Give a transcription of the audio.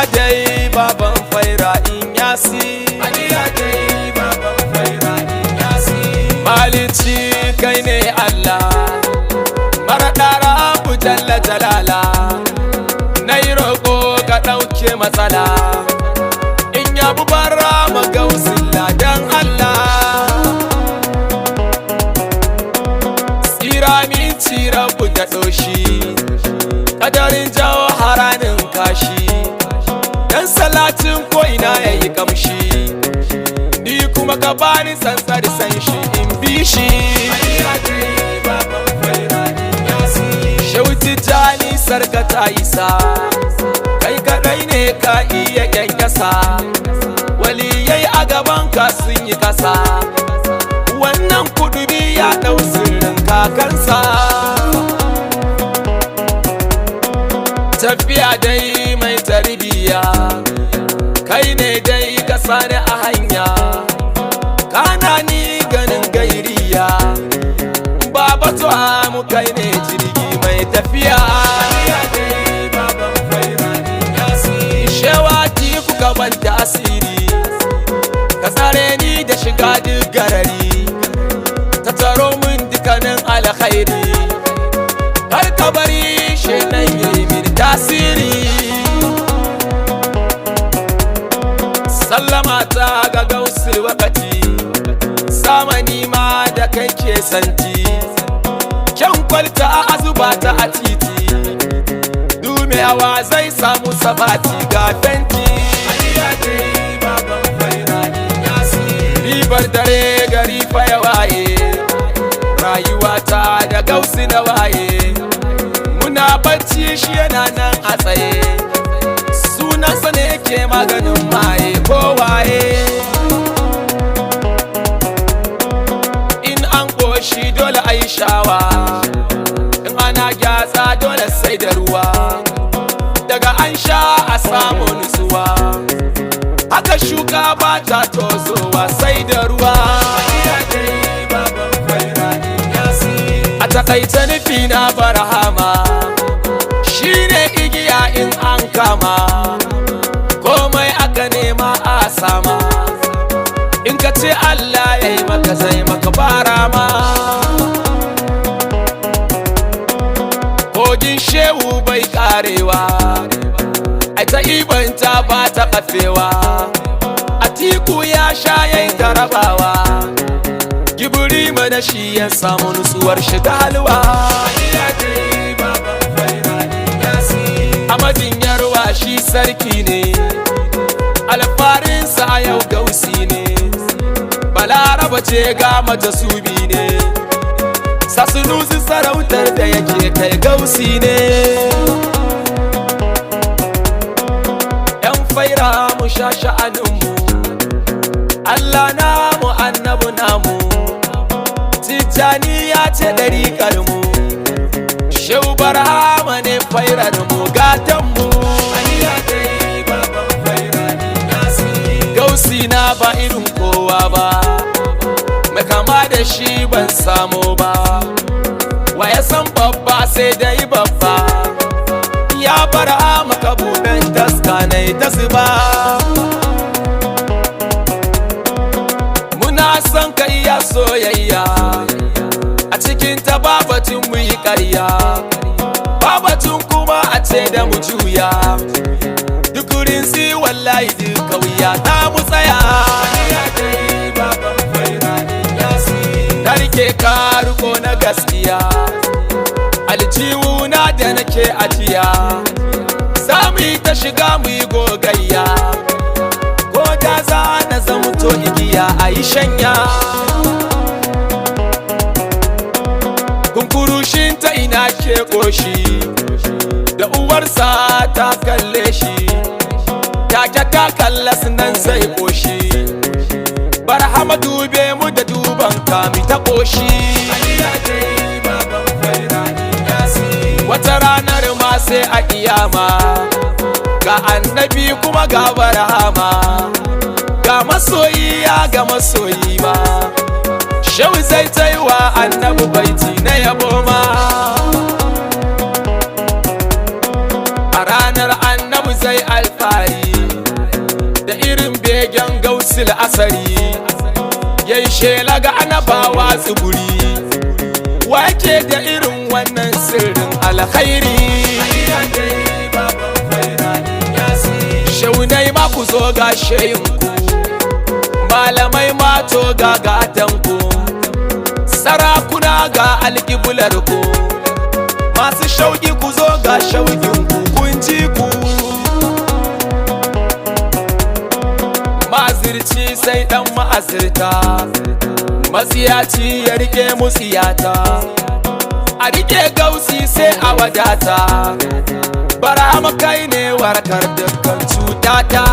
Aliya dai baban faira in yasi, Aliya dai baban faira in yasi. malici kai ne Allah, maraɗara ku jalla jalala, na yi roƙo ka ɗauke matsala, in yabu bara magausilla don Allah. Tsira minci rabu da ɗoshi, ƙadarin jawo haranin kashi, dan salatin ko'ina ya yi ƙamshi, ni kuma ka bani tsantsar san shi in bi shi. Aliya dai baban faira in yasi. Shauti jani sarka ta isa, kai kaɗai ne ka iya ƙyanƙyasa, waliyai a gaban ka sun yi ƙasa, wannan kudubi ya ɗau sirrin kakansa. Tafiya dai mai tarbiya, kai ne dai ka sani a hanya, kana ni ganin gairiya, baba to mu kai ne jirgi mai tafiya. Aliya dai baban faira in yasi. Shewati kuka ban tasiri, ka tsare ni da shiga duk garari, ka taro min dukkanin alkhairi, har ka bari shenan yayi min tasiri. Sallama ta ga gausul wakati, zamani ma da kai ke santi, kyan kwalta a zuba ta a titi, dumewa zai samu sabati ga fenti. Aliya dai baban faira in yasi. Ribar dare gari fa ya waye, rayuwata da gausi na waye, muna bacci shi yana nan a tsaye, sunansa ne ke maganin maye ko waye. In an ƙoshi dole a yi shawa, in ana gyatsa dole sai da ruwa, daga an sha a samu nutsuwa, haka shuka ba ta tozowa sai da ruwa. Aliya dai baban faira in yasi. A takaita nufi na barhama, shine igiya in an kama, komai aka nema a sama, in ka ce Allah ya yi maka zai maka barama. Kogin shehu bai karewa, ai ta ibanta ba ta kafewa, Atiku ya sha yayi tarabawa, Gibiri mana shi ya samu nutsuwar shiga halwa. Aliya dai baban faira in yasi. Amadin yarwa shi sarki ne, alfarinsa a yau gausi ne, Balaraba ce ga majasubi ne, Sasunusi sarautar da yake kai gausi ne. Yan faira mu sha sha'aninmu, Allah namu annabu namu, Tijjani ya ce ɗariƙarmu, Shehu Barhama ne fairarmu gatanmu. Aliya dai baban faira in yasi. Gausi na ba irin kowa ba, mai kama da shi ban samu ba, wa ya san babba sai dai babba, ya Barhama ka buɗen taska na ta zuba. Muna son ka iya soyayya, a cikin ta babatun mu yi ƙarya, babatun kuma a ce da mu juya, duk wurin si wallahi duk kauya ta mu tsaya. Aliya dai baban faira in yasi. Karke ka riko na gaskiya, aljihu na da nake ajiya, za mu yi ta shiga mu yi gogayya, ko da za na zamto igiya a yi shanya. Kunkurushin ta ina ke ƙoshi, da uwarsa ta kalle shi, take ta kalla sunan sai ƙoshi, Barhama dube mu da duban kami ta ƙoshi. Aliya dai baban faira in yasi. Wata ranar ma sai a kiyama, ga annabi kuma ga Barhama, ga masoyi ya ga masoyi ma, Shehu zai taiwa annabi baiti na yabo ma. A ranar annabi zai alfahari, gausil asari yayi shela ga annabawa tsiburi wake da irin wannan sirrin alkhairi shaunai ma ku zo ga shayinku malamai ma to ga gatanku sarakuna ga alƙiblarku masu shauƙi ku zo ga shauƙinku kun ji ku ma'azirci sai dan ma'azirta matsiyaci ya rike mutsiyata a rike gausi sai a wadata bara makai ne warkar dukkan cutata